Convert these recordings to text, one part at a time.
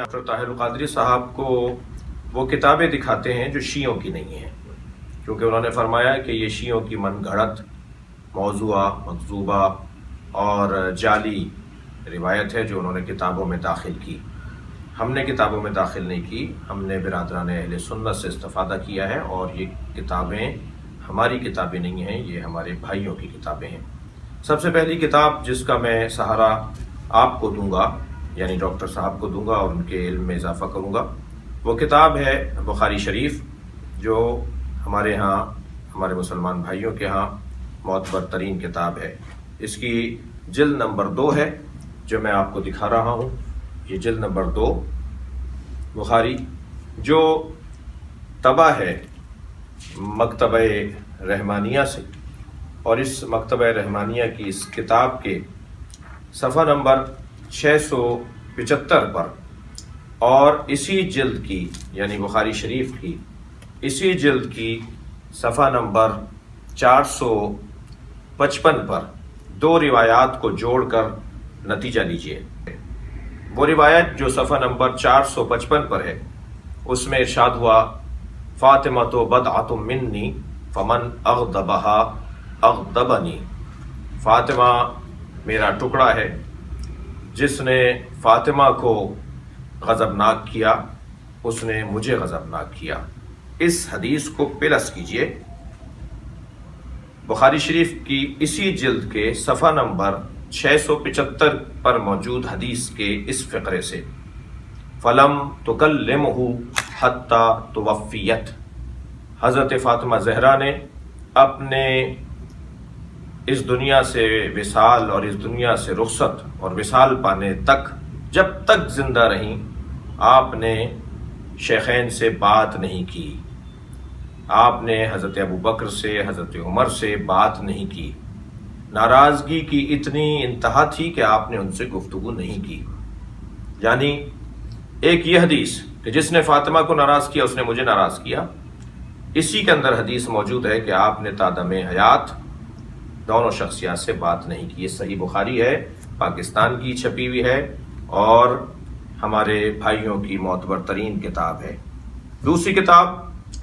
Doctor Tahir al-Qadri صاحب کو وہ کتابیں دکھاتے ہیں جو شیعوں کی نہیں ہیں، کیونکہ انہوں نے فرمایا کہ یہ شیعوں کی من گھڑت، موضوعہ، مکذوبہ اور جعلی روایت ہے جو انہوں نے کتابوں میں داخل کی۔ ہم نے کتابوں میں داخل نہیں کی، ہم نے برادران اہل سنت سے استفادہ کیا ہے، اور یہ کتابیں ہماری کتابیں نہیں ہیں، یہ ہمارے بھائیوں کی کتابیں ہیں۔ سب سے پہلی کتاب جس کا میں سہارا آپ کو دوں گا، یعنی ڈاکٹر صاحب کو دوں گا اور ان کے علم میں اضافہ کروں گا، وہ کتاب ہے بخاری شریف، جو ہمارے ہاں، ہمارے مسلمان بھائیوں کے ہاں معتبر ترین کتاب ہے۔ اس کی جلد نمبر 2 ہے جو میں آپ کو دکھا رہا ہوں، یہ جلد نمبر 2 بخاری، جو طبع ہے مکتبہ رحمانیہ سے، اور اس مکتبہ رحمانیہ کی اس کتاب کے صفحہ نمبر 675 پر، اور اسی جلد کی یعنی بخاری شریف کی اسی جلد کی صفحہ نمبر 455 پر 2 روایات کو جوڑ کر نتیجہ لیجئے۔ وہ روایت جو صفحہ نمبر 455 پر ہے، اس میں ارشاد ہوا: فاطمۃ بضعۃ منی فمن اغضبها اغضبنی، فاطمہ میرا ٹکڑا ہے، جس نے فاطمہ کو غضبناک کیا اس نے مجھے غضبناک کیا۔ اس حدیث کو پلس کیجئے بخاری شریف کی اسی جلد کے صفحہ نمبر 675 پر موجود حدیث کے اس فقرے سے: فلم تکلمہ حتی توفیت، حضرت فاطمہ زہرا نے اپنے اس دنیا سے وصال اور اس دنیا سے رخصت اور وصال پانے تک، جب تک زندہ رہیں، آپ نے شیخین سے بات نہیں کی، آپ نے حضرت ابو بکر سے، حضرت عمر سے بات نہیں کی۔ ناراضگی کی اتنی انتہا تھی کہ آپ نے ان سے گفتگو نہیں کی۔ یعنی ایک یہ حدیث کہ جس نے فاطمہ کو ناراض کیا اس نے مجھے ناراض کیا، اسی کے اندر حدیث موجود ہے کہ آپ نے تا دم حیات دونوں شخصیات سے بات نہیں کی۔ یہ صحیح بخاری ہے، پاکستان کی چھپی ہوئی ہے، اور ہمارے بھائیوں کی معتبر ترین کتاب ہے۔ دوسری کتاب،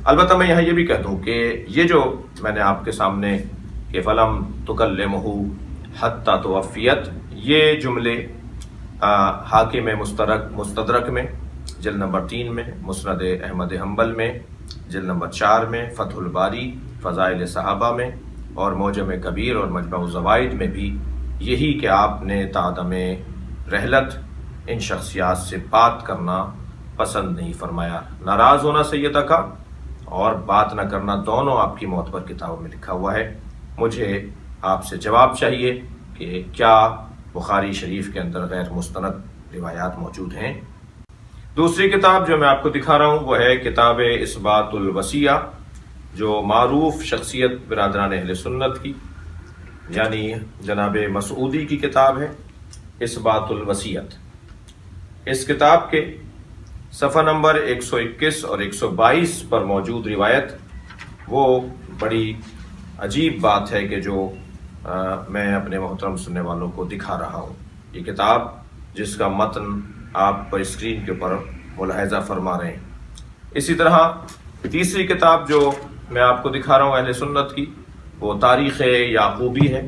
البتہ میں یہاں یہ بھی کہہ دوں کہ یہ جو میں نے آپ کے سامنے کہ فلم تکلمہ حتی توفیت، یہ جملے حاکم مستدرک میں جلد نمبر 3 میں، مسند احمد حنبل میں جلد نمبر 4 میں، فتح الباری فضائل صحابہ میں، اور معجم کبیر اور مجمع الزوائد میں بھی یہی کہ آپ نے تعدم رحلت ان شخصیات سے بات کرنا پسند نہیں فرمایا۔ ناراض ہونا سیدہ کا اور بات نہ کرنا، دونوں آپ کی معتبر کتابوں میں لکھا ہوا ہے۔ مجھے آپ سے جواب چاہیے کہ کیا بخاری شریف کے اندر غیر مستند روایات موجود ہیں؟ دوسری کتاب جو میں آپ کو دکھا رہا ہوں وہ ہے کتاب اثبات الوصیہ، جو معروف شخصیت برادران اہل سنت کی یعنی جناب مسعودی کی کتاب ہے، اثبات الوصیت۔ اس کتاب کے صفحہ نمبر 121 اور 122 پر موجود روایت، وہ بڑی عجیب بات ہے کہ جو میں اپنے محترم سننے والوں کو دکھا رہا ہوں۔ یہ کتاب جس کا متن آپ پر اسکرین کے اوپر ملاحظہ فرما رہے ہیں۔ اسی طرح تیسری کتاب جو میں آپ کو دکھا رہا ہوں اہل سنت کی، وہ تاریخ یعقوبی ہے۔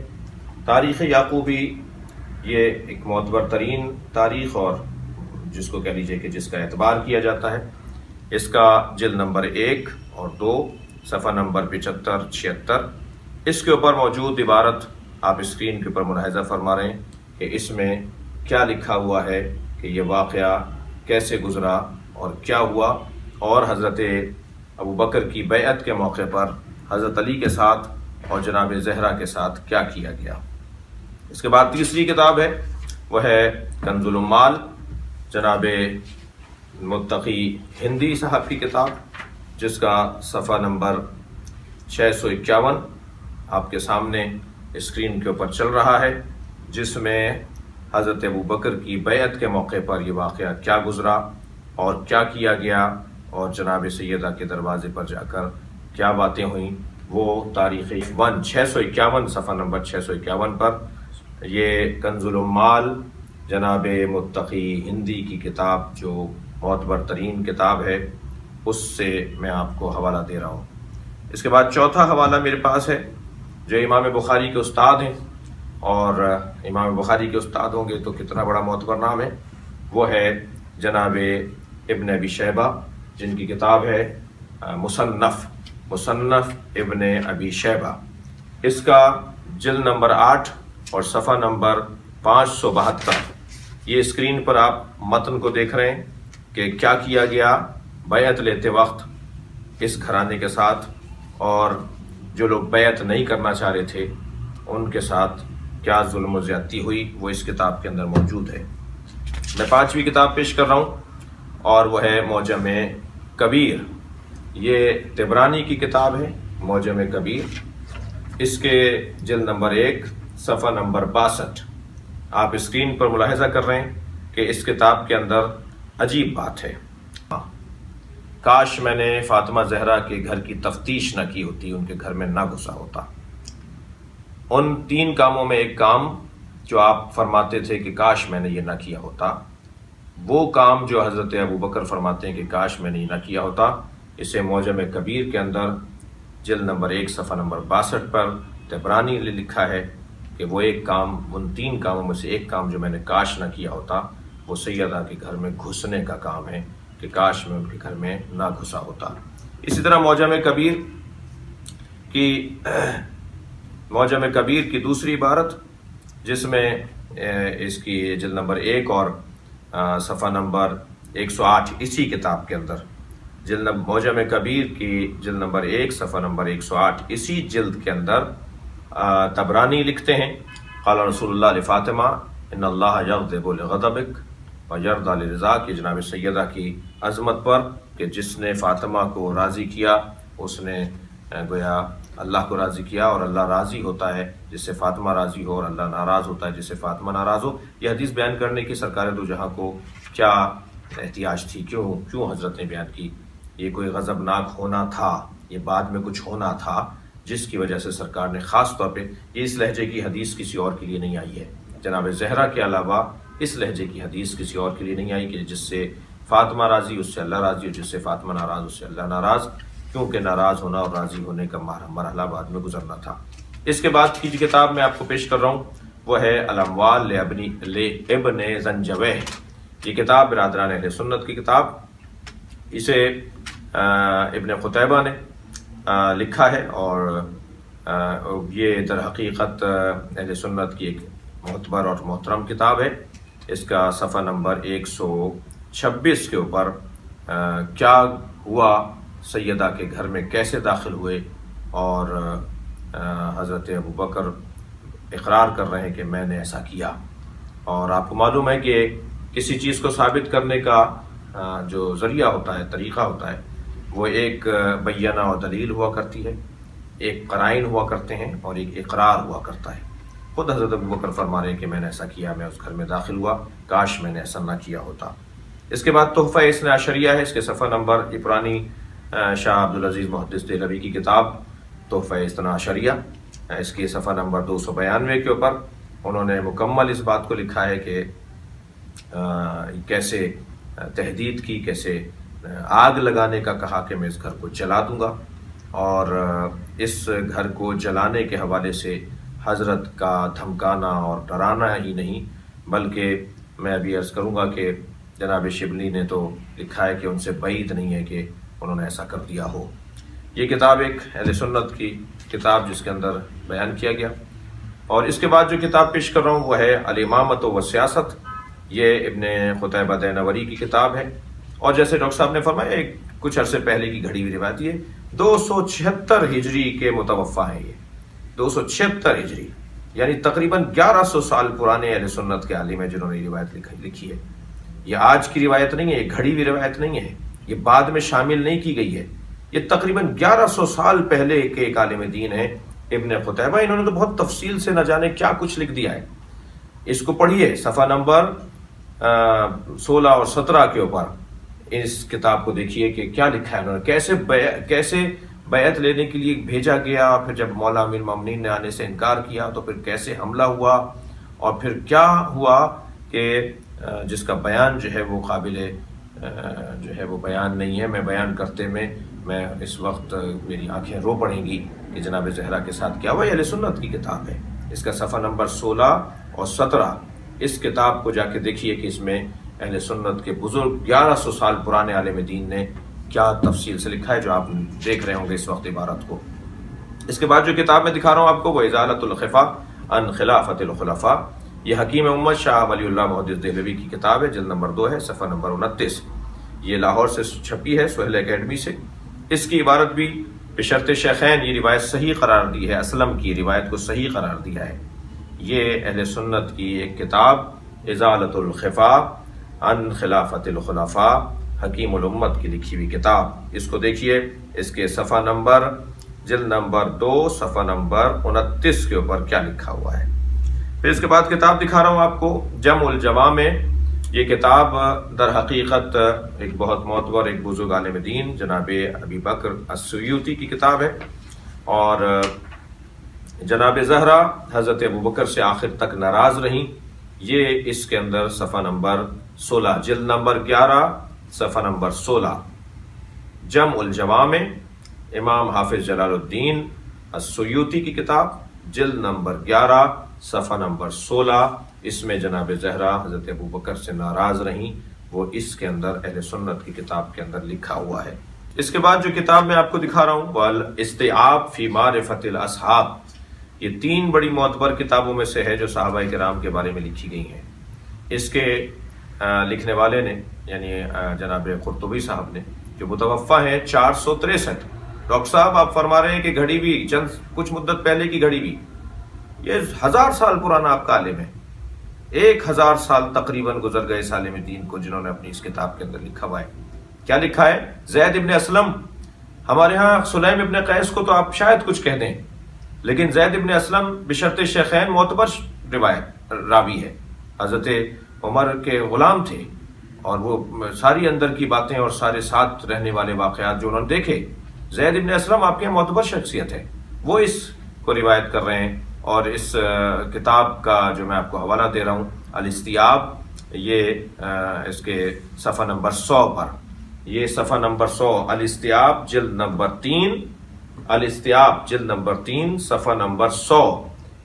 تاریخ یعقوبی یہ ایک معتبر ترین تاریخ، اور جس کو کہہ لیجئے کہ جس کا اعتبار کیا جاتا ہے۔ اس کا جلد نمبر 1 اور 2، صفحہ نمبر 75-76، اس کے اوپر موجود عبارت آپ اسکرین کے اوپر ملاحظہ فرما رہے ہیں کہ اس میں کیا لکھا ہوا ہے کہ یہ واقعہ کیسے گزرا اور کیا ہوا، اور حضرت ابو بکر کی بیعت کے موقع پر حضرت علی کے ساتھ اور جناب زہرا کے ساتھ کیا کیا گیا۔ اس کے بعد تیسری کتاب ہے، وہ ہے کنز العمال، جناب متقی ہندی صاحب کی کتاب، جس کا صفحہ نمبر 651 آپ کے سامنے اسکرین کے اوپر چل رہا ہے، جس میں حضرت ابو بکر کی بیعت کے موقع پر یہ واقعہ کیا گزرا اور کیا کیا گیا، اور جناب سیدہ کے دروازے پر جا کر کیا باتیں ہوئیں، وہ تاریخ 651 صفحہ نمبر 651 پر یہ کنز العمال جناب متقی ہندی کی کتاب جو معتبر ترین کتاب ہے، اس سے میں آپ کو حوالہ دے رہا ہوں۔ اس کے بعد چوتھا حوالہ میرے پاس ہے جو امام بخاری کے استاد ہیں، اور امام بخاری کے استاد ہوں گے تو کتنا بڑا معتبر نام ہے، وہ ہے جناب ابن ابی شیبہ، جن کی کتاب ہے مصنف ابن ابی شیبہ۔ اس کا جلد نمبر 8 اور صفحہ نمبر 572۔ یہ اسکرین پر آپ متن کو دیکھ رہے ہیں کہ کیا کیا گیا بیعت لیتے وقت اس گھرانے کے ساتھ، اور جو لوگ بیعت نہیں کرنا چاہ رہے تھے ان کے ساتھ کیا ظلم و زیادتی ہوئی، وہ اس کتاب کے اندر موجود ہے۔ میں 5ویں کتاب پیش کر رہا ہوں، اور وہ ہے معجم کبیر۔ یہ طبرانی کی کتاب ہے، معجم کبیر۔ اس کے جلد نمبر 1 صفحہ نمبر 62۔ آپ اسکرین پر ملاحظہ کر رہے ہیں کہ اس کتاب کے اندر عجیب بات ہے۔ کاش میں نے فاطمہ زہرا کے گھر کی تفتیش نہ کی ہوتی، ان کے گھر میں نہ گھسا ہوتا۔ ان 3 کاموں میں ایک کام جو آپ فرماتے تھے کہ کاش میں نے یہ نہ کیا ہوتا، وہ کام جو حضرت ابوبکر فرماتے ہیں کہ کاش میں نے یہ نہ کیا ہوتا، اسے معجم کبیر کے اندر جلد نمبر 1 صفحہ نمبر 62 پر طبرانی نے لکھا ہے کہ وہ ایک کام، ان 3 کاموں میں سے ایک کام جو میں نے کاش نہ کیا ہوتا، وہ سیدہ کے گھر میں گھسنے کا کام ہے، کہ کاش میں ان کے گھر میں نہ گھسا ہوتا۔ اسی طرح معجم کبیر کی دوسری عبارت، جس میں اس کی جلد نمبر 1 اور صفحہ نمبر 108 اسی کتاب کے اندر، معجم کبیر کی جلد نمبر 1 صفحہ نمبر 108 اسی جلد کے اندر طبرانی لکھتے ہیں، قال رسول اللہ لفاطمہ ان اللہ یغضب لغضبک ویرضی لرضاک، کہ جناب سیدہ کی عظمت پر کہ جس نے فاطمہ کو راضی کیا اس نے گویا اللہ کو راضی کیا، اور اللہ راضی ہوتا ہے جس سے فاطمہ راضی ہو، اور اللہ ناراض ہوتا ہے جس سے فاطمہ ناراض ہو۔ یہ حدیث بیان کرنے کی سرکار دو جہاں کو کیا احتیاج تھی، کیوں حضرت نے بیان کی؟ یہ کوئی غضبناک ہونا تھا، یہ بعد میں کچھ ہونا تھا جس کی وجہ سے سرکار نے خاص طور پہ یہ اس لہجے کی حدیث کسی اور کے لیے نہیں آئی ہے، جناب زہرا کے علاوہ اس لہجے کی حدیث کسی اور کے لیے نہیں آئی کہ جس سے فاطمہ راضی اس سے اللہ راضی، اور جس سے فاطمہ ناراض اس سے اللہ ناراض، کیونکہ ناراض ہونا اور راضی ہونے کا مرحلہ بعد میں گزرنا تھا۔ اس کے بعد کی جو کتاب میں آپ کو پیش کر رہا ہوں وہ ہے الاموال لابن زنجویہ۔ یہ کتاب برادران اہل سنت کی کتاب، اسے ابن قتیبہ نے لکھا ہے، اور یہ در حقیقت اہل سنت کی ایک معتبر اور محترم کتاب ہے۔ اس کا صفحہ نمبر 126 کے اوپر کیا ہوا، سیدہ کے گھر میں کیسے داخل ہوئے، اور حضرت ابوبکر اقرار کر رہے ہیں کہ میں نے ایسا کیا۔ اور آپ کو معلوم ہے کہ کسی چیز کو ثابت کرنے کا جو ذریعہ ہوتا ہے، طریقہ ہوتا ہے، وہ ایک بینہ و دلیل ہوا کرتی ہے، ایک قرائن ہوا کرتے ہیں، اور ایک اقرار ہوا کرتا ہے۔ خود حضرت ابوبکر فرما رہے ہیں کہ میں نے ایسا کیا، میں اس گھر میں داخل ہوا، کاش میں نے ایسا نہ کیا ہوتا۔ اس کے بعد تحفہ اثنا عشریہ ہے، اس کے صفحہ نمبر، یہ پرانی شاہ عبدالعزیز محدث دہلوی کی کتاب تحفہ اثنا عشریہ، اس کی صفحہ نمبر 292 کے اوپر انہوں نے مکمل اس بات کو لکھا ہے کہ کیسے تہدید کی، کیسے آگ لگانے کا کہا کہ میں اس گھر کو جلا دوں گا، اور اس گھر کو جلانے کے حوالے سے حضرت کا دھمکانا اور ڈرانا ہی نہیں، بلکہ میں ابھی عرض کروں گا کہ جناب شبلی نے تو لکھا ہے کہ ان سے بعید نہیں ہے کہ انہوں نے ایسا کر دیا ہو۔ یہ کتاب ایک اہل سنت کی کتاب جس کے اندر بیان کیا گیا۔ اور اس کے بعد جو کتاب پیش کر رہا ہوں وہ ہے الامامۃ و سیاست، یہ ابن قتیبہ دینوری کی کتاب ہے، اور جیسے ڈاکٹر صاحب نے فرمایا ایک کچھ عرصے پہلے کی گھڑی ہوئی روایت، یہ 276 ہجری کے متوفہ ہیں، یہ 276 ہجری، یعنی تقریباً 1100 سال پرانے اہل سنت کے عالم ہیں جنہوں نے یہ روایت لکھی ہے۔ یہ آج کی روایت نہیں ہے، یہ گھڑی ہوئی روایت نہیں ہے، یہ بعد میں شامل نہیں کی گئی ہے، یہ تقریباً 1100 سال پہلے کے ایک عالم دین ہے ابن قتیبہ۔ انہوں نے تو بہت تفصیل سے نہ جانے کیا کچھ لکھ دیا ہے، اس کو پڑھیے صفحہ نمبر 16 اور 17 کے اوپر اس کتاب کو دیکھیے کہ کیا لکھا ہے انہوں نے، کیسے بیعت لینے کے لیے بھیجا گیا، پھر جب مولا امیر المومنین نے آنے سے انکار کیا تو پھر کیسے حملہ ہوا، اور پھر کیا ہوا کہ جس کا بیان جو ہے وہ قابل جو ہے وہ بیان نہیں ہے. میں بیان کرتے میں اس وقت میری آنکھیں رو پڑیں گی کہ جناب زہرا کے ساتھ کیا ہوا. یہ اہل سنت کی کتاب ہے. اس کا صفحہ نمبر 16 اور 17 اس کتاب کو جا کے دیکھیے کہ اس میں اہل سنت کے بزرگ 1100 سال پرانے عالم دین نے کیا تفصیل سے لکھا ہے، جو آپ دیکھ رہے ہوں گے اس وقت عبارت کو. اس کے بعد جو کتاب میں دکھا رہا ہوں آپ کو وہ ازالۃ الخفا عن خلافۃ الخلفاء. یہ حکیم امت شاہ ولی اللہ محدث دہلوی کی کتاب ہے، جلد نمبر 2 ہے، صفحہ نمبر 29. یہ لاہور سے چھپی ہے، سہیل اکیڈمی سے. اس کی عبارت بھی بشرط شیخین یہ روایت صحیح قرار دی ہے، اسلم کی روایت کو صحیح قرار دیا ہے. یہ اہل سنت کی ایک کتاب ازالۃ الخفا عن خلافۃ الخلفاء، حکیم الامت کی لکھی ہوئی کتاب. اس کو دیکھیے، اس کے صفحہ نمبر جلد نمبر 2 صفحہ نمبر 29 کے اوپر کیا لکھا ہوا ہے. پھر اس کے بعد کتاب دکھا رہا ہوں آپ کو جمع الجوامع. یہ کتاب در حقیقت ایک بہت معتبر ایک بزرگ عالم دین جناب ابی بکر السیوطی کی کتاب ہے، اور جناب زہرا حضرت ابوبکر سے آخر تک ناراض رہیں. یہ اس کے اندر صفحہ نمبر 16 جلد نمبر 11 صفحہ نمبر 16 جمع الجوامع، امام حافظ جلال الدین السیوطی کی کتاب، جلد نمبر 11 صفحہ نمبر 16. اس میں جناب زہرا حضرت ابوبکر سے ناراض رہیں، وہ اس کے اندر اہل سنت کی کتاب کے اندر لکھا ہوا ہے. اس کے بعد جو کتاب میں آپ کو دکھا رہا ہوں والاستیعاب فی معرفت الاصحاب. یہ 3 بڑی معتبر کتابوں میں سے ہے جو صحابہ کرام کے بارے میں لکھی گئی ہیں. اس کے لکھنے والے نے یعنی جناب قرطبی صاحب نے، جو متوفہ ہیں 463. ڈاکٹر صاحب آپ فرما رہے ہیں کہ گھڑی بھی کچھ مدت پہلے کی گھڑی بھی، یہ 1000 سال پرانا آپ کا عالم ہے. 1000 سال تقریباً گزر گئے اس عالم دین کو، جنہوں نے اپنی اس کتاب کے اندر لکھا ہوا ہے. کیا لکھا ہے؟ زید ابن اسلم. ہمارے ہاں سلیم ابن قیس کو تو آپ شاید کچھ کہہ دیں، لیکن زید ابن اسلم بشرط شیخین معتبر روایت راوی ہے. حضرت عمر کے غلام تھے، اور وہ ساری اندر کی باتیں اور سارے ساتھ رہنے والے واقعات جو انہوں نے دیکھے. زید ابن اسلم آپ کے معتبر شخصیت ہے، وہ اس کو روایت کر رہے ہیں. اور اس کتاب کا جو میں آپ کو حوالہ دے رہا ہوں الاستیعاب، یہ اس کے صفحہ نمبر 100 پر، یہ صفحہ نمبر 100 الاستیعاب جلد نمبر 3، الاستیعاب جلد نمبر 3 صفحہ نمبر 100.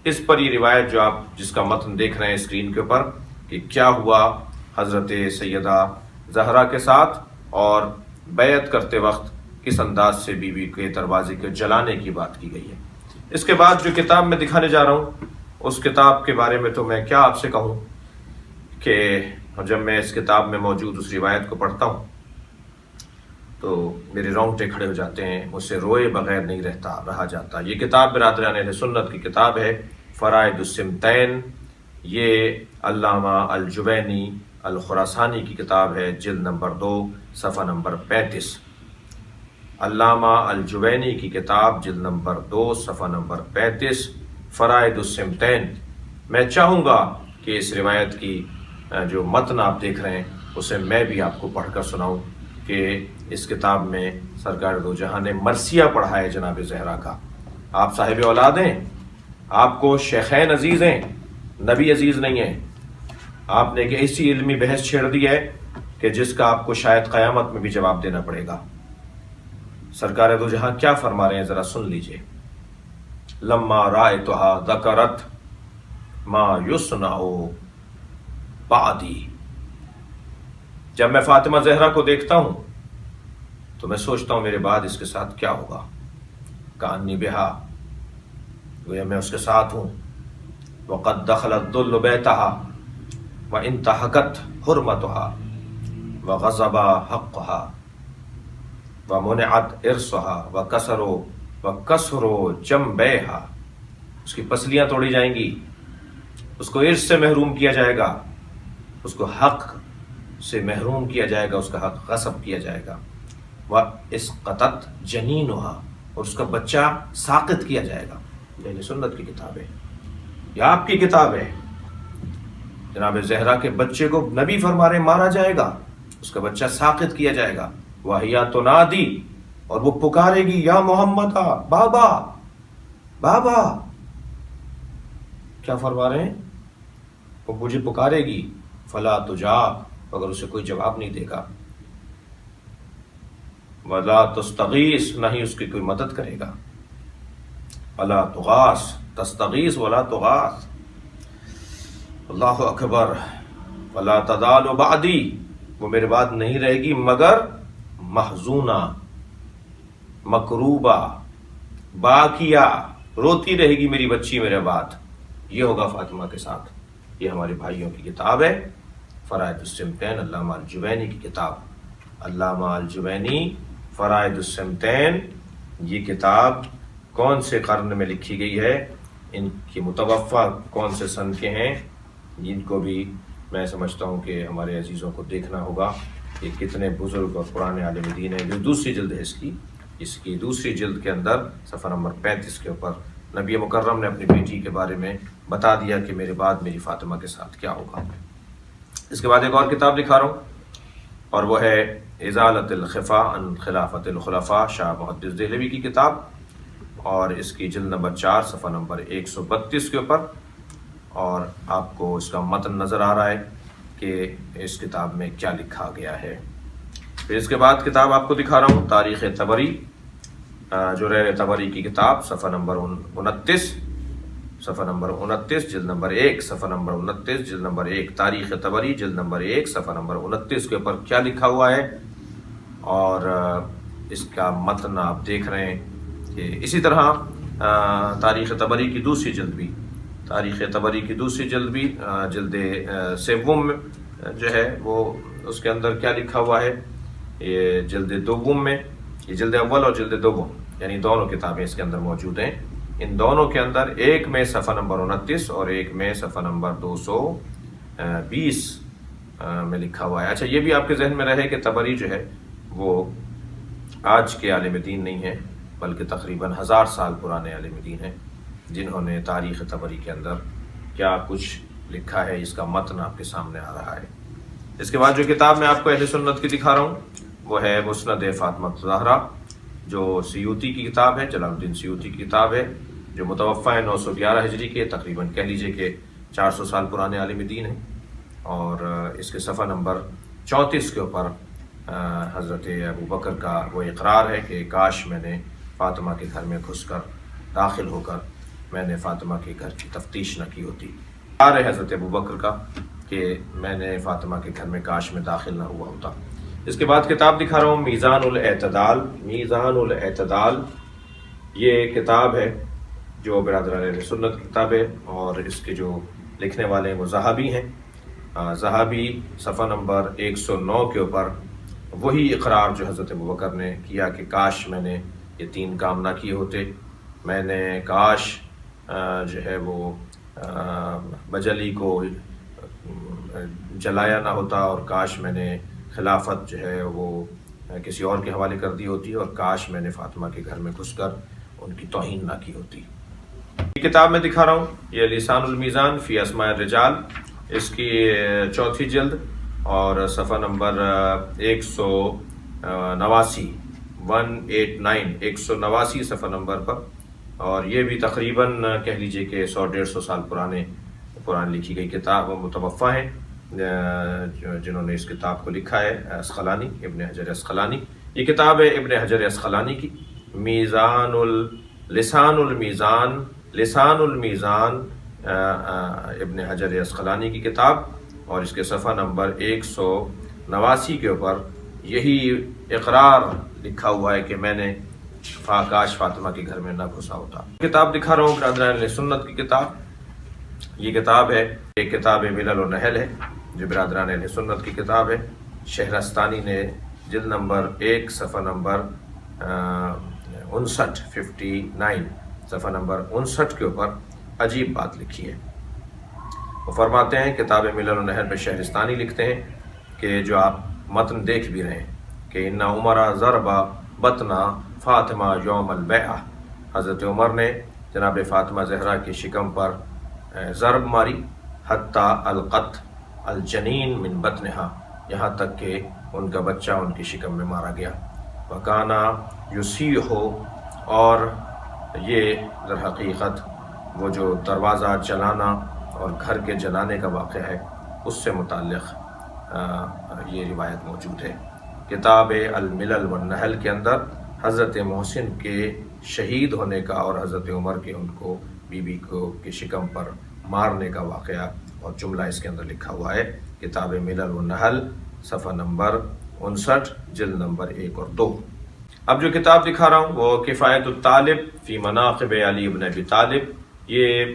اس پر یہ روایت جو آپ جس کا متن دیکھ رہے ہیں اسکرین کے اوپر کہ کیا ہوا حضرت سیدہ زہرا کے ساتھ، اور بیعت کرتے وقت کس انداز سے بیوی کے دروازے کو جلانے کی بات کی گئی ہے. اس کے بعد جو کتاب میں دکھانے جا رہا ہوں اس کتاب کے بارے میں تو میں کیا آپ سے کہوں کہ جب میں اس کتاب میں موجود اس روایت کو پڑھتا ہوں تو میرے رونگٹے کھڑے ہو جاتے ہیں، مجھ سے روئے بغیر نہیں رہا جاتا. یہ کتاب برادران اہل سنت کی کتاب ہے، فرائض السمتین. یہ علامہ الجوینی الخراسانی کی کتاب ہے، جلد نمبر 2 صفحہ نمبر 35. علامہ الجوینی کی کتاب جلد نمبر 2 صفحہ نمبر 35 فرائض السمتین. میں چاہوں گا کہ اس روایت کی جو متن آپ دیکھ رہے ہیں اسے میں بھی آپ کو پڑھ کر سناؤں کہ اس کتاب میں سرکار دو جہاں نے مرثیہ پڑھا ہے جناب زہرا کا. آپ صاحب اولاد ہیں، آپ کو شیخین عزیز ہیں، نبی عزیز نہیں ہیں. آپ نے ایک ایسی علمی بحث چھیڑ دی ہے کہ جس کا آپ کو شاید قیامت میں بھی جواب دینا پڑے گا. سرکار دو جہاں کیا فرما رہے ہیں ذرا سن لیجئے. لما رأیتها ذکرت ما یصنع بعدی. جب میں فاطمہ زہرا کو دیکھتا ہوں تو میں سوچتا ہوں میرے بعد اس کے ساتھ کیا ہوگا. کانی بہا، گویا میں اس کے ساتھ ہوں. وقد دخل الذل بیتها وانتهكت حرمتها وغصب حقها ومنعت ارثها وكسر جنبيها. اس کی پسلیاں توڑی جائیں گی، اس کو ارث سے محروم کیا جائے گا، اس کو حق سے محروم کیا جائے گا، اس کا حق غصب کیا جائے گا. واسقطت جنینها، اور اس کا بچہ ساقط کیا جائے گا. یہ سنت کی کتاب ہے، یہ آپ کی کتاب ہے. جناب زہرا کے بچے کو نبی فرما رہے مارا جائے گا، اس کا بچہ ساقط کیا جائے گا. وَهِيَ تُنَادِي، اور وہ پکارے گی یا محمد، بابا بابا. کیا فرما رہے ہیں؟ وہ مجھے پکارے گی. فلا تجاب، اگر اسے کوئی جواب نہیں دے گا. ولا تستغیث، نہ ہی اس کی کوئی مدد کرے گا، ولا تغاث، تستغیث ولا تغاث، اللہ اکبر، ولا تزال بعدی، وہ میرے بعد نہیں رہے گی مگر محزونہ، مکروبہ، باکیہ، روتی رہے گی میری بچی میرے بعد۔ یہ ہوگا فاطمہ کے ساتھ۔ یہ ہمارے بھائیوں کی کتاب ہے، فرائض الصمتین، علامہ الجوینی کی کتاب، علامہ الجوینی فرائض الصمتین۔ یہ کتاب کون سے قرن میں لکھی گئی ہے، ان کی متوفہ کون سے سن کے ہیں، جن کو بھی میں سمجھتا ہوں کہ ہمارے عزیزوں کو دیکھنا ہوگا کہ کتنے بزرگ اور پرانے عالم دین ہیں۔ جو دوسری جلد ہے اس کی دوسری جلد کے اندر صفحہ نمبر 35 کے اوپر نبی مکرم نے اپنی بیٹی کے بارے میں بتا دیا کہ میرے بعد میری فاطمہ کے ساتھ کیا ہوگا۔ اس کے بعد ایک اور کتاب دکھا رہا ہوں، اور وہ ہے ازالۃ الخفا عن خلافت الخلفاء، شاہ محدث دہلوی کی کتاب، اور اس کی جلد نمبر 4 صفحہ نمبر 132 کے اوپر، اور آپ کو اس کا متن نظر آ رہا ہے کہ اس کتاب میں کیا لکھا گیا ہے۔ پھر اس کے بعد کتاب آپ کو دکھا رہا ہوں، تاریخ طبری، جریر طبری کی کتاب، صفحہ نمبر 29، صفحہ نمبر 29 جلد نمبر 1، صفحہ نمبر 29 جلد نمبر 1، تاریخ طبری جلد نمبر 1 صفحہ نمبر 29 کے اوپر کیا لکھا ہوا ہے، اور اس کا متن آپ دیکھ رہے ہیں کہ اسی طرح تاریخ طبری کی دوسری جلد بھی، تاریخ طبری کی دوسری جلد بھی جلد سوم جو ہے وہ اس کے اندر کیا لکھا ہوا ہے، یہ جلد دوم میں، یہ جلد اول اور جلد دوم یعنی دونوں کتابیں اس کے اندر موجود ہیں۔ ان دونوں کے اندر ایک میں صفحہ نمبر 29 اور ایک میں صفحہ نمبر 220 میں لکھا ہوا ہے۔ اچھا، یہ بھی آپ کے ذہن میں رہے کہ طبری جو ہے وہ آج کے عالم دین نہیں ہے، بلکہ تقریباً 1000 سال پرانے عالم دین ہیں، جنہوں نے تاریخ طبری کے اندر کیا کچھ لکھا ہے، اس کا متن آپ کے سامنے آ رہا ہے۔ اس کے بعد جو کتاب میں آپ کو اہل سنت کی دکھا رہا ہوں وہ ہے مسند فاطمہ الزہرا، جو سیوطی کی کتاب ہے، جلال الدین سیوطی کی کتاب ہے، جو متوفہ ہے 911 ہجری کے، تقریباً کہہ لیجئے کہ 400 سال پرانے عالم دین ہیں، اور اس کے صفحہ نمبر 34 کے اوپر حضرت ابو بکر کا وہ اقرار ہے کہ کاش میں نے فاطمہ کے گھر میں گھس کر، داخل ہو کر میں نے فاطمہ کے گھر کی تفتیش نہ کی ہوتی۔ اقرار ہے حضرت ابو بکر کا کہ میں نے فاطمہ کے گھر میں کاش میں داخل نہ ہوا ہوتا۔ اس کے بعد کتاب دکھا رہا ہوں، میزان الاعتدال، میزان الاعتدال، یہ کتاب ہے جو برادران اہل سنت کی کتاب ہے، اور اس کے جو لکھنے والے ہیں وہ زہابی ہیں۔ زہابی صفحہ نمبر 109 کے اوپر وہی اقرار جو حضرت ابوبکر نے کیا کہ کاش میں نے یہ 3 کام نہ کیے ہوتے، میں نے کاش جو ہے وہ بجلی کو جلایا نہ ہوتا، اور کاش میں نے خلافت جو ہے وہ کسی اور کے حوالے کر دی ہوتی، اور کاش میں نے فاطمہ کے گھر میں گھس کر ان کی توہین نہ کی ہوتی۔ یہ کتاب میں دکھا رہا ہوں، یہ لسان المیزان فی اسماء الرجال، اس کی 4تھی جلد اور صفحہ نمبر 189، 189 صفحہ نمبر پر، اور یہ بھی تقریباً کہہ لیجئے کہ 100-150 سال پرانے لکھی گئی کتاب متوفہ ہیں، جنہوں نے اس کتاب کو لکھا ہے اسقلانی، ابن حجر اسقلانی۔ یہ کتاب ہے ابن حجر اسقلانی کی، لسان المیزان، لسان المیزان ابن حجر اسقلانی کی کتاب، اور اس کے صفحہ نمبر 189 کے اوپر یہی اقرار لکھا ہوا ہے کہ میں نے کاش فاطمہ کے گھر میں نہ گھسا ہوتا۔ کتاب دکھا رہا ہوں برادران اہل سنت کی کتاب، یہ کتاب ہے، ایک کتاب ملل و نحل ہے جو برادران اہل سنت کی کتاب ہے، شہرستانی نے جلد نمبر 1 صفحہ نمبر 59 صفحہ نمبر 59 کے اوپر عجیب بات لکھی ہے۔ وہ فرماتے ہیں، کتاب ملل و نحل میں شہرستانی لکھتے ہیں کہ جو آپ متن دیکھ بھی رہے ہیں کہ ان عمر ضرب بطن فاطمہ یوم البیعہ، حضرت عمر نے جناب فاطمہ زہرا کی شکم پر ضرب ماری، حتی القت الجنین من بطنہا، یہاں تک کہ ان کا بچہ ان کی شکم میں مارا گیا۔ وکانا یصیح، اور یہ در حقیقت وہ جو دروازہ جلانا اور گھر کے جلانے کا واقعہ ہے اس سے متعلق یہ روایت موجود ہے کتاب الملل والنحل کے اندر حضرت محسن کے شہید ہونے کا اور حضرت عمر کے ان کو بیوی کو کے شکم پر مارنے کا واقعہ اور جملہ اس کے اندر لکھا ہوا ہے۔ کتاب ملل والنحل صفحہ نمبر 59 جلد نمبر 1 اور 2۔ اب جو کتاب دکھا رہا ہوں وہ کفایت الطالب فی مناقب علی بن ابی طالب، یہ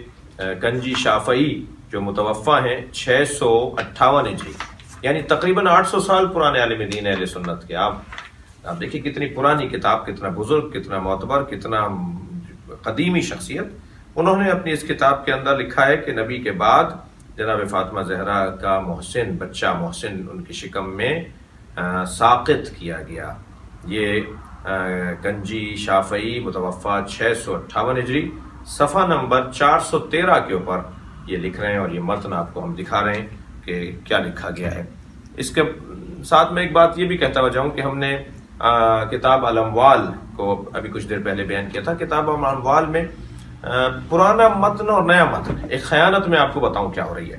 گنجی شافعی جو متوفہ ہیں 658 ہجری، یعنی تقریباً 800 سال پرانے عالم دین اہل سنت کے۔ آپ دیکھیں کتنی پرانی کتاب، کتنا بزرگ، کتنا معتبر، کتنا قدیمی شخصیت۔ انہوں نے اپنی اس کتاب کے اندر لکھا ہے کہ نبی کے بعد جناب فاطمہ زہرا کا محسن، بچہ محسن ان کی شکم میں ساقط کیا گیا۔ یہ گنجی شافعی متوفہ 658 ہجری صفحہ نمبر 413 کے اوپر یہ لکھ رہے ہیں، اور یہ متن آپ کو ہم دکھا رہے ہیں کہ کیا لکھا گیا ہے۔ اس کے ساتھ میں ایک بات یہ بھی کہتا ہوا جاؤں کہ ہم نے کتاب الاموال کو ابھی کچھ دیر پہلے بیان کیا تھا۔ کتاب الاموال میں پرانا متن اور نیا متن، ایک خیانت میں آپ کو بتاؤں کیا ہو رہی ہے،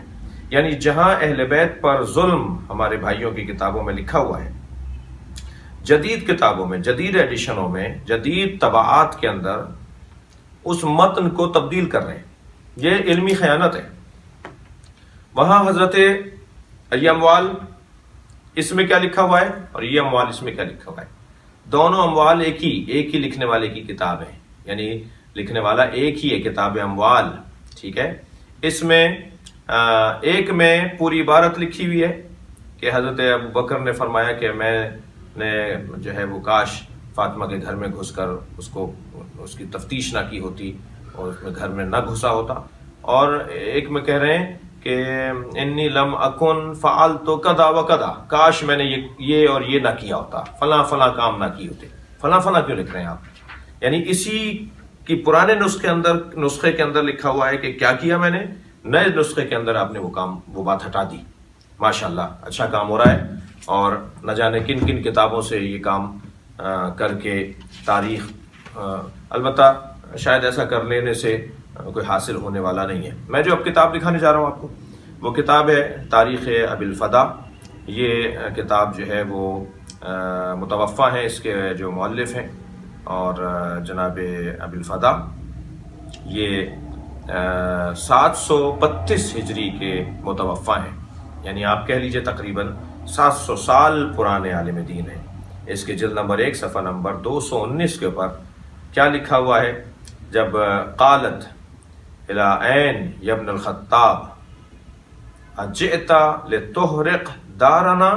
یعنی جہاں اہل بیت پر ظلم ہمارے بھائیوں کی کتابوں میں لکھا ہوا ہے، جدید کتابوں میں، جدید ایڈیشنوں میں، جدید طباعات کے اندر اس متن کو تبدیل کر رہے ہیں۔ یہ علمی خیانت ہے۔ وہاں حضرت یہ اموال اس میں کیا لکھا ہوا ہے اور یہ اموال اس میں کیا لکھا ہوا ہے، دونوں اموال ایک ہی لکھنے والے کی کتاب ہے، یعنی لکھنے والا ایک ہی ہے، کتاب اموال، ٹھیک ہے۔ اس میں ایک میں پوری عبارت لکھی ہوئی ہے کہ حضرت ابو بکر نے فرمایا کہ میں نے جو ہے وہ کاش فاطمہ کے گھر میں گھس کر اس کی تفتیش نہ کی ہوتی اور اس میں گھر میں نہ گھسا ہوتا، اور ایک میں کہہ رہے ہیں کہ انی لم اکن فعلت کذا و کذا، کاش میں نے یہ اور یہ نہ کیا ہوتا، فلاں فلاں کام نہ کیے ہوتے۔ فلاں فلاں کیوں لکھ رہے ہیں آپ؟ یعنی اسی کی پرانے نسخے کے اندر لکھا ہوا ہے کہ کیا کیا میں نے، نئے نسخے کے اندر آپ نے وہ بات ہٹا دی۔ ماشاءاللہ اچھا کام ہو رہا ہے، اور نہ جانے کن کن کتابوں سے یہ کام کر کے تاریخ، البتہ شاید ایسا کر لینے سے کوئی حاصل ہونے والا نہیں ہے۔ میں جو اب کتاب دکھانے جا رہا ہوں آپ کو، وہ کتاب ہے تاریخ ابی الفدا۔ یہ کتاب جو ہے وہ متوفہ ہیں اس کے جو مؤلف ہیں، اور جناب ابی الفدا یہ 732 ہجری کے متوفہ ہیں، یعنی آپ کہہ لیجئے تقریباً 700 سال پرانے عالم دین ہیں۔ اس کے جلد نمبر 1 صفحہ نمبر 219 کے اوپر کیا لکھا ہوا ہے، جب قالت الی عین یا ابن الخطاب اجئت لتحرق دارنا،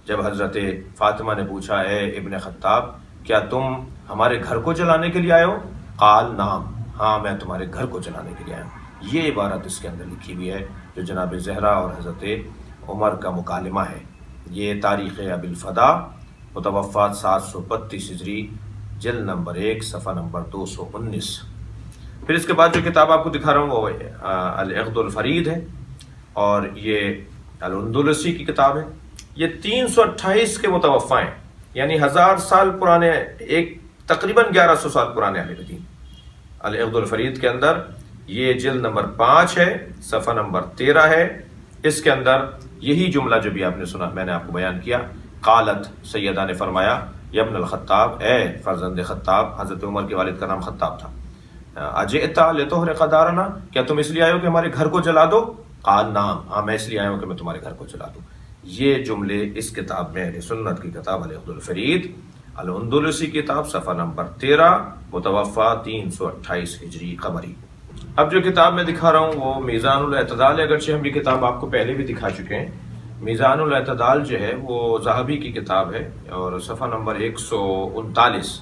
جب حضرت فاطمہ نے پوچھا اے ابن خطاب کیا تم ہمارے گھر کو جلانے کے لیے آئے ہو؟ قال نعم، ہاں میں تمہارے گھر کو جلانے کے لیے آیا ہوں۔ یہ عبارت اس کے اندر لکھی ہوئی ہے جو جناب زہرا اور حضرت عمر کا مکالمہ ہے۔ یہ تاریخ ابی الفدا متوفہ 732 ہجری جلد نمبر 1 صفحہ نمبر 219۔ پھر اس کے بعد جو کتاب آپ کو دکھا رہا ہوں وہ العقد الفرید ہے، اور یہ الاندلسی کی کتاب ہے۔ یہ 328 کے متوفہ ہیں، یعنی 1000 سال پرانے، ایک تقریباً 1100 سال پرانے عالم دین۔ العقد الفرید کے اندر یہ جلد نمبر 5 ہے، صفحہ نمبر 13 ہے۔ اس کے اندر یہی جملہ جو بھی آپ نے سنا، میں نے آپ کو بیان کیا، قالت، سیدہ نے فرمایا، یا ابن الخطاب، اے فرزند خطاب، حضرت عمر کے والد کا نام خطاب تھا، اجئت لتحرق دارنا، کیا تم اس لیے آئے ہو کہ ہمارے گھر کو جلا دو؟ قال نعم، ہاں میں اس لیے آیا ہوں کہ میں تمہارے گھر کو جلا دوں۔ یہ جملے اس کتاب میں، اہل سنت کی کتاب العقد الفرید الاندلسی کتاب صفحہ نمبر 13 متوفہ 328 ہجری قمری۔ اب جو کتاب میں دکھا رہا ہوں وہ میزان الاعتدال ہے، اگرچہ ہم یہ کتاب آپ کو پہلے بھی دکھا چکے ہیں۔ میزان الاعتدال جو ہے وہ ذہبی کی کتاب ہے، اور صفحہ نمبر 139،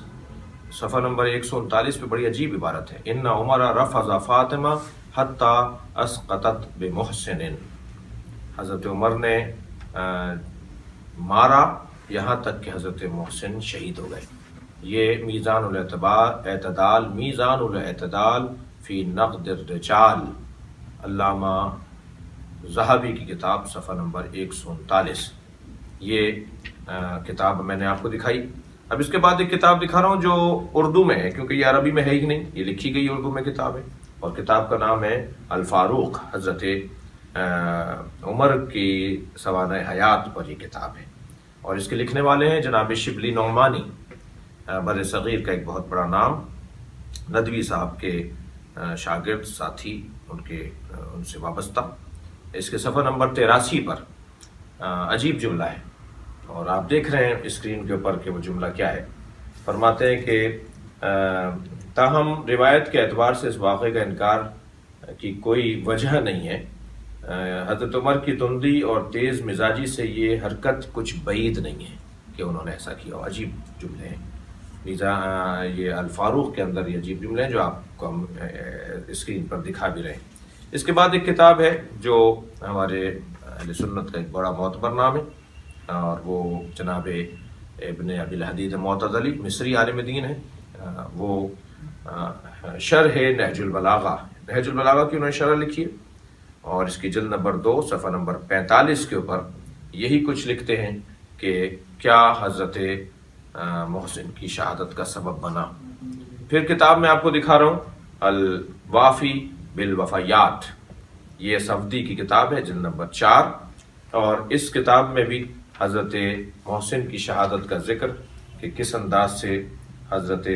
صفحہ نمبر 139 پہ بڑی عجیب عبارت ہے، ان عمر رفض فاطمہ حتی اسقطت بمحسن، حضرت عمر نے مارا یہاں تک کہ حضرت محسن شہید ہو گئے۔ یہ میزان الاعتدال، میزان الاعتدال فی نقد الرجال، علامہ ذہبی کی کتاب، صفحہ نمبر 139۔ یہ کتاب میں نے آپ کو دکھائی۔ اب اس کے بعد ایک کتاب دکھا رہا ہوں جو اردو میں ہے، کیونکہ یہ عربی میں ہے ہی نہیں، یہ لکھی گئی اردو میں کتاب ہے، اور کتاب کا نام ہے الفاروق، حضرت عمر کی سوانح حیات پر یہ کتاب ہے۔ اور اس کے لکھنے والے ہیں جناب شبلی نعمانی، بر صغیر کا ایک بہت بڑا نام، ندوی صاحب کے شاگرد ساتھی ان سے وابستہ۔ اس کے صفحہ نمبر 83 پر عجیب جملہ ہے، اور آپ دیکھ رہے ہیں اسکرین کے اوپر کہ وہ جملہ کیا ہے۔ فرماتے ہیں کہ تاہم روایت کے اعتبار سے اس واقعے کا انکار کی کوئی وجہ نہیں ہے۔ حضرت عمر کی تندی اور تیز مزاجی سے یہ حرکت کچھ بعید نہیں ہے کہ انہوں نے ایسا کیا ہو۔ عجیب جملے ہیں، یہ الفاروق کے اندر یہ عجیب جملے ہیں جو آپ کو ہم اسکرین پر دکھا بھی رہے ہیں۔ اس کے بعد ایک کتاب ہے جو ہمارے اہل سنت کا ایک بڑا معتبر نام ہے، اور وہ جناب ابن ابی الحدید معتزلی مصری عالم دین ہے۔ وہ شرح نہج البلاغہ کی انہوں نے شرح لکھی ہے، اور اس کی جلد نمبر 2 صفحہ نمبر 45 کے اوپر یہی کچھ لکھتے ہیں کہ کیا حضرت محسن کی شہادت کا سبب بنا۔ پھر کتاب میں آپ کو دکھا رہا ہوں الوافی بالوفایات، یہ صفدی کی کتاب ہے، جلد نمبر 4، اور اس کتاب میں بھی حضرت محسن کی شہادت کا ذکر کہ کس انداز سے حضرت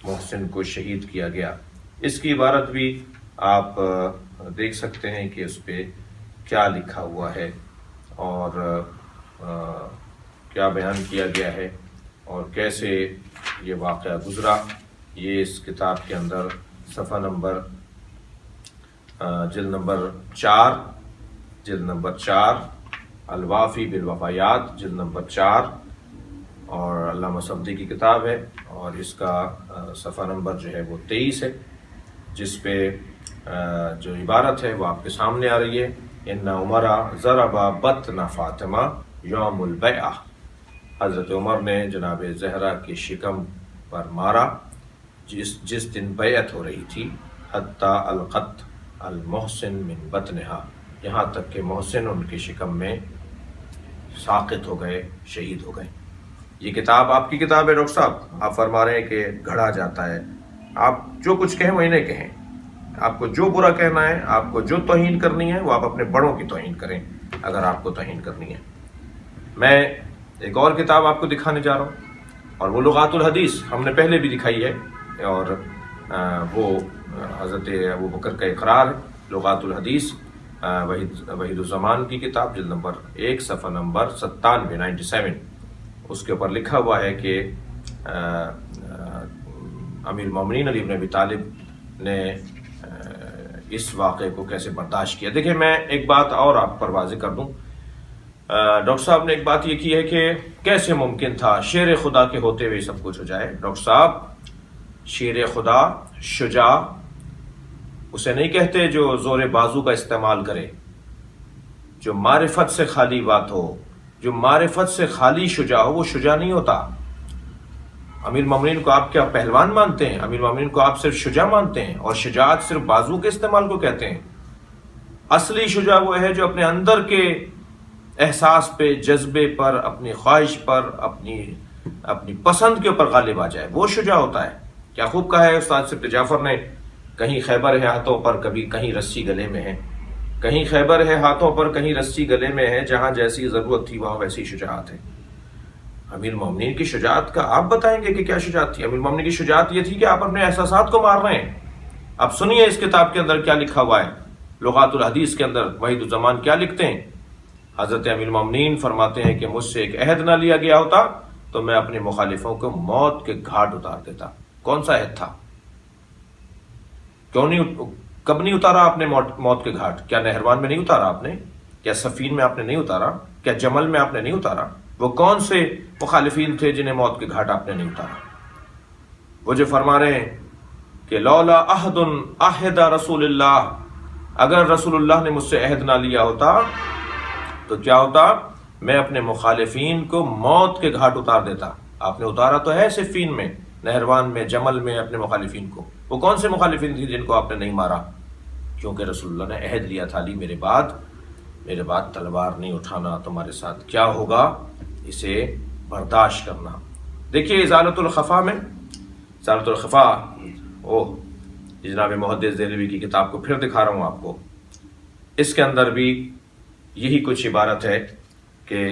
محسن کو شہید کیا گیا، اس کی عبارت بھی آپ دیکھ سکتے ہیں کہ اس پہ کیا لکھا ہوا ہے اور کیا بیان کیا گیا ہے اور کیسے یہ واقعہ گزرا۔ یہ اس کتاب کے اندر صفحہ نمبر جلد نمبر 4 الوافی بالوفایات، جلد نمبر 4، اور علامہ صفدی کی کتاب ہے، اور اس کا صفحہ نمبر جو ہے وہ 23 ہے، جس پہ جو عبارت ہے وہ آپ کے سامنے آ رہی ہے۔ ان عمر ضرب بطن فاطمہ یوم البیعہ، حضرت عمر نے جناب زہرا کی شکم پر مارا جس دن بیعت ہو رہی تھی، حتی القت المحسن من بطنہا، یہاں تک کہ محسن ان کی شکم میں ساقط ہو گئے، شہید ہو گئے۔ یہ کتاب آپ کی کتاب ہے ڈاکٹر صاحب، آپ فرما رہے ہیں کہ گھڑا جاتا ہے، آپ جو کچھ کہیں وہ انہیں کہیں، آپ کو جو برا کہنا ہے، آپ کو جو توہین کرنی ہے وہ آپ اپنے بڑوں کی توہین کریں اگر آپ کو توہین کرنی ہے۔ میں ایک اور کتاب آپ کو دکھانے جا رہا ہوں، اور وہ لغات الحدیث ہم نے پہلے بھی دکھائی ہے، اور وہ حضرت ابوبکر کا اقرار ہے، لغات الحدیث وحید الزمان کی کتاب، جلد نمبر 1 صفحہ نمبر 97 اس کے اوپر لکھا ہوا ہے کہ امیر المومنین علی بن ابی طالب نے اس واقعے کو کیسے برداشت کیا۔ دیکھیں میں ایک بات اور آپ پر واضح کر دوں، ڈاکٹر صاحب نے ایک بات یہ کی ہے کہ کیسے ممکن تھا شیر خدا کے ہوتے ہوئے سب کچھ ہو جائے۔ ڈاکٹر صاحب، شیر خدا شجاع اسے نہیں کہتے جو زور بازو کا استعمال کرے، جو معرفت سے خالی بات ہو، جو معرفت سے خالی شجاع ہو، وہ شجاع نہیں ہوتا۔ امیر المومنین کو آپ کیا پہلوان مانتے ہیں؟ امیر المومنین کو آپ صرف شجاع مانتے ہیں، اور شجاعت صرف بازو کے استعمال کو کہتے ہیں۔ اصلی شجاع وہ ہے جو اپنے اندر کے احساس پہ، جذبے پر، اپنی خواہش پر، اپنی پسند کے اوپر غالب آ جائے، وہ شجاع ہوتا ہے۔ کیا خوب کہا ہے استاد سبت جعفر نے، کہیں خیبر ہے ہاتھوں پر، کبھی کہیں رسی گلے میں ہے، کہیں خیبر ہے ہاتھوں پر، کہیں رسی گلے میں ہے، جہاں جیسی ضرورت تھی وہاں ویسی شجاعت ہے۔ امیر المومنین کی شجاعت کا آپ بتائیں گے کہ کیا شجاعت تھی؟ امیر المومنین کی شجاعت یہ تھی کہ آپ اپنے احساسات کو مار رہے ہیں۔ اب سنیے اس کتاب کے اندر کیا لکھا ہوا ہے، لغات الحدیث کے اندر وحید الزمان کیا لکھتے ہیں۔ حضرت امیر المومنین فرماتے ہیں کہ مجھ سے ایک عہد نہ لیا گیا ہوتا تو میں اپنے مخالفوں کو موت کے گھاٹ اتار دیتا۔ کون سا عہد تھا؟ کب نہیں اتارا آپ نے موت کے گھاٹ؟ کیا نہروان میں نہیں اتارا آپ نے؟ کیا صفین میں آپ نے نہیں اتارا؟ کیا جمل میں آپ نے نہیں اتارا؟ وہ کون سے مخالفین تھے جنہیں موت کے گھاٹ آپ نے نہیں اتارا؟ وہ جو فرما رہے ہیں کہ لولا عہد عہد رسول اللہ، اگر رسول اللہ نے مجھ سے عہد نہ لیا ہوتا تو کیا ہوتا؟ میں اپنے مخالفین کو موت کے گھاٹ اتار دیتا۔ آپ نے اتارا تو ہے صفین میں، نہروان میں، جمل میں اپنے مخالفین کو۔ وہ کون سے مخالفین تھے جن کو آپ نے نہیں مارا؟ کیونکہ رسول اللہ نے عہد لیا تھا، علی میرے بعد تلوار نہیں اٹھانا، تمہارے ساتھ کیا ہوگا اسے برداشت کرنا۔ دیکھیے ازالۃ الخفا میں، ازالۃ الخفا جناب محدث دہلوی کی کتاب کو پھر دکھا رہا ہوں آپ کو، اس کے اندر بھی یہی کچھ عبارت ہے کہ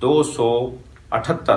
278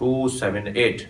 278